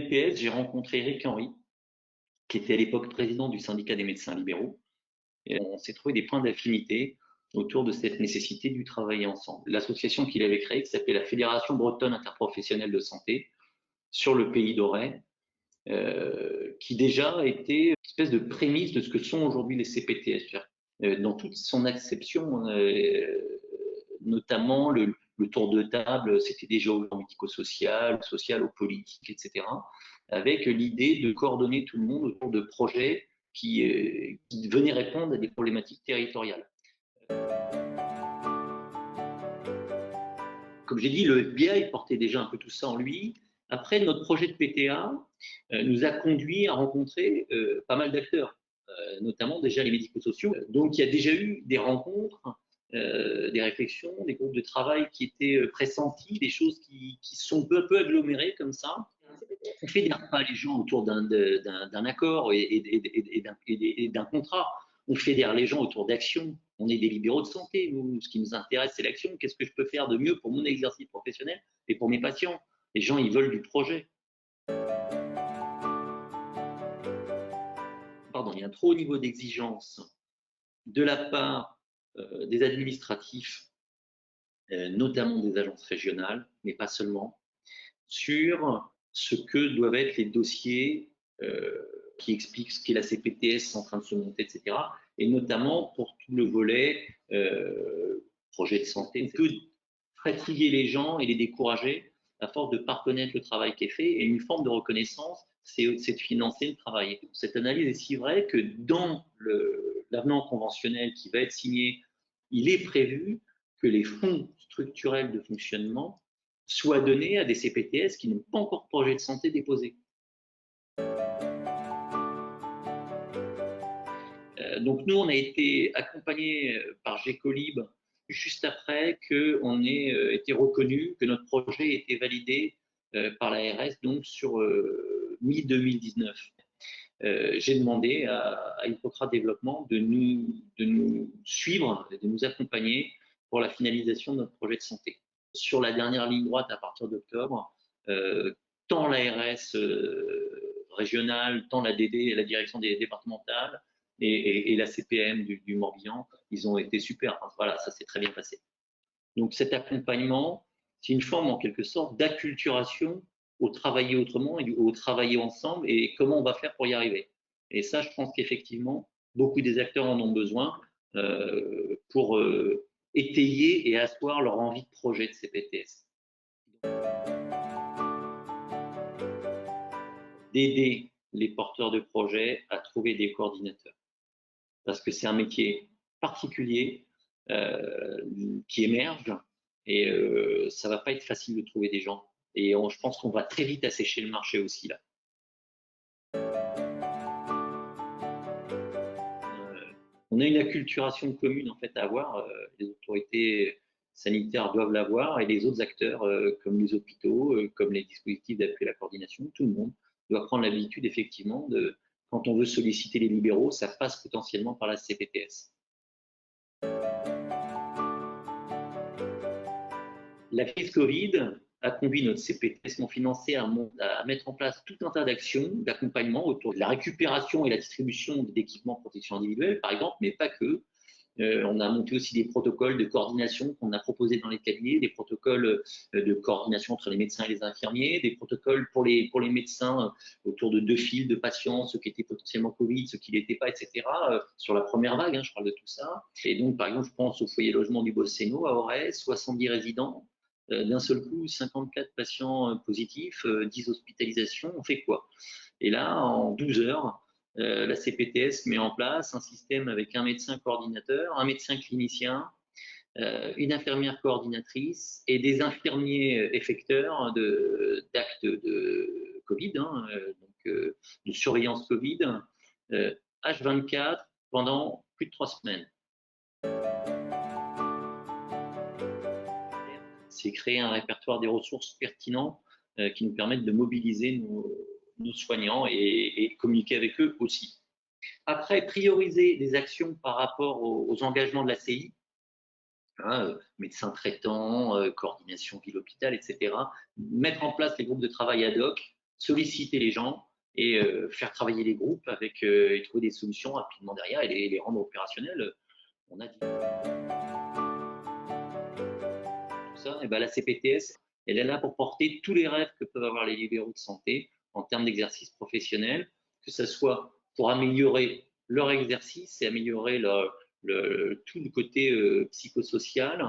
l'ENPS, j'ai rencontré Eric Henry, qui était à l'époque président du syndicat des médecins libéraux. Et on s'est trouvé des points d'affinité autour de cette nécessité du travailler ensemble. L'association qu'il avait créée, qui s'appelait la Fédération bretonne interprofessionnelle de santé, sur le pays d'Auray, qui déjà était une espèce de prémisse de ce que sont aujourd'hui les CPTS. Dans toute son acception, notamment le tour de table, c'était déjà au médico-social, social, au politique, etc., avec l'idée de coordonner tout le monde autour de projets qui venaient répondre à des problématiques territoriales. Comme j'ai dit, le FBI portait déjà un peu tout ça en lui. Après, notre projet de PTA nous a conduit à rencontrer pas mal d'acteurs, notamment déjà les médico-sociaux. Donc, il y a déjà eu des rencontres, des réflexions, des groupes de travail qui étaient pressentis, des choses qui sont peu à peu agglomérées comme ça. On ne fédère pas les gens autour d'un accord et d'un contrat. On fédère les gens autour d'actions. On est des libéraux de santé. Nous, ce qui nous intéresse, c'est l'action. Qu'est-ce que je peux faire de mieux pour mon exercice professionnel et pour mes patients? Les gens, ils veulent du projet. Pardon, il y a un trop haut niveau d'exigence de la part des administratifs, notamment des agences régionales, mais pas seulement, sur ce que doivent être les dossiers qui expliquent ce qu'est la CPTS en train de se monter, etc. Et notamment pour tout le volet projet de santé. On peut fatiguer les gens et les décourager à force de ne pas reconnaître le travail qui est fait. Et une forme de reconnaissance, c'est de financer le travail. Cette analyse est si vraie que dans l'avenant conventionnel qui va être signé, il est prévu que les fonds structurels de fonctionnement soient donnés à des CPTS qui n'ont pas encore de projet de santé déposé. Donc nous, on a été accompagnés par Gécolib juste après qu'on ait été reconnu, que notre projet ait été validé par l'ARS, donc sur mi-2019. J'ai demandé à Hippocrate Développement de nous suivre, de nous accompagner pour la finalisation de notre projet de santé. Sur la dernière ligne droite, à partir d'octobre, tant l'ARS régionale, tant la DD, la direction des départementales, et la CPM du Morbihan, ils ont été super. Enfin, voilà, ça s'est très bien passé. Donc cet accompagnement, c'est une forme en quelque sorte d'acculturation au travailler autrement et au travailler ensemble et comment on va faire pour y arriver. Et ça, je pense qu'effectivement, beaucoup des acteurs en ont besoin pour étayer et asseoir leur envie de projet de CPTS. D'aider les porteurs de projets à trouver des coordinateurs. Parce que c'est un métier particulier qui émerge et ça va pas être facile de trouver des gens. Et je pense qu'on va très vite assécher le marché aussi là. On a une acculturation commune en fait à avoir. Les autorités sanitaires doivent l'avoir et les autres acteurs comme les hôpitaux, comme les dispositifs d'appui à la coordination, tout le monde doit prendre l'habitude effectivement de, quand on veut solliciter les libéraux, ça passe potentiellement par la CPTS. La crise Covid a conduit notre CPTS non financé à mettre en place tout un tas d'actions d'accompagnement autour de la récupération et la distribution d'équipements de protection individuelle, par exemple, mais pas que. On a monté aussi des protocoles de coordination qu'on a proposés dans les cabinets, des protocoles de coordination entre les médecins et les infirmiers, des protocoles pour les médecins autour de 2 files de patients, ceux qui étaient potentiellement Covid, ceux qui ne l'étaient pas, etc. Sur la première vague, je parle de tout ça. Et donc, par exemple, je pense au foyer logement du Bosséno à Auray, 70 résidents. D'un seul coup, 54 patients positifs, 10 hospitalisations, on fait quoi? Et là, en 12 heures, la CPTS met en place un système avec un médecin coordinateur, un médecin clinicien, une infirmière coordinatrice et des infirmiers effecteurs d'actes de Covid, donc de surveillance Covid, H24 pendant plus de 3 semaines. C'est créer un répertoire des ressources pertinents qui nous permettent de mobiliser nos soignants et communiquer avec eux aussi. Après, prioriser des actions par rapport aux engagements de la CI, médecins traitants, coordination ville-hôpital, etc. Mettre en place les groupes de travail ad hoc solliciter les gens et faire travailler les groupes et trouver des solutions rapidement derrière et les rendre opérationnels. On a dit tout ça, et ben la CPTS, elle est là pour porter tous les rêves que peuvent avoir les libéraux de santé en termes d'exercice professionnel, que ce soit pour améliorer leur exercice et améliorer tout le côté psychosocial,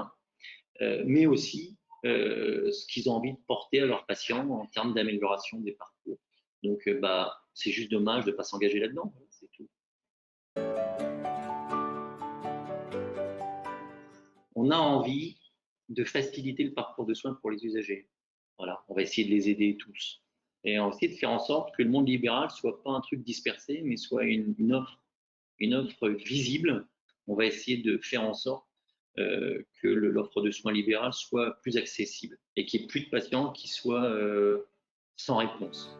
mais aussi ce qu'ils ont envie de porter à leurs patients en termes d'amélioration des parcours. Donc, c'est juste dommage de ne pas s'engager là-dedans, c'est tout. On a envie de faciliter le parcours de soins pour les usagers. Voilà, on va essayer de les aider tous. Et on va essayer de faire en sorte que le monde libéral soit pas un truc dispersé, mais soit une offre visible. On va essayer de faire en sorte que l'offre de soins libérale soit plus accessible et qu'il n'y ait plus de patients qui soient sans réponse.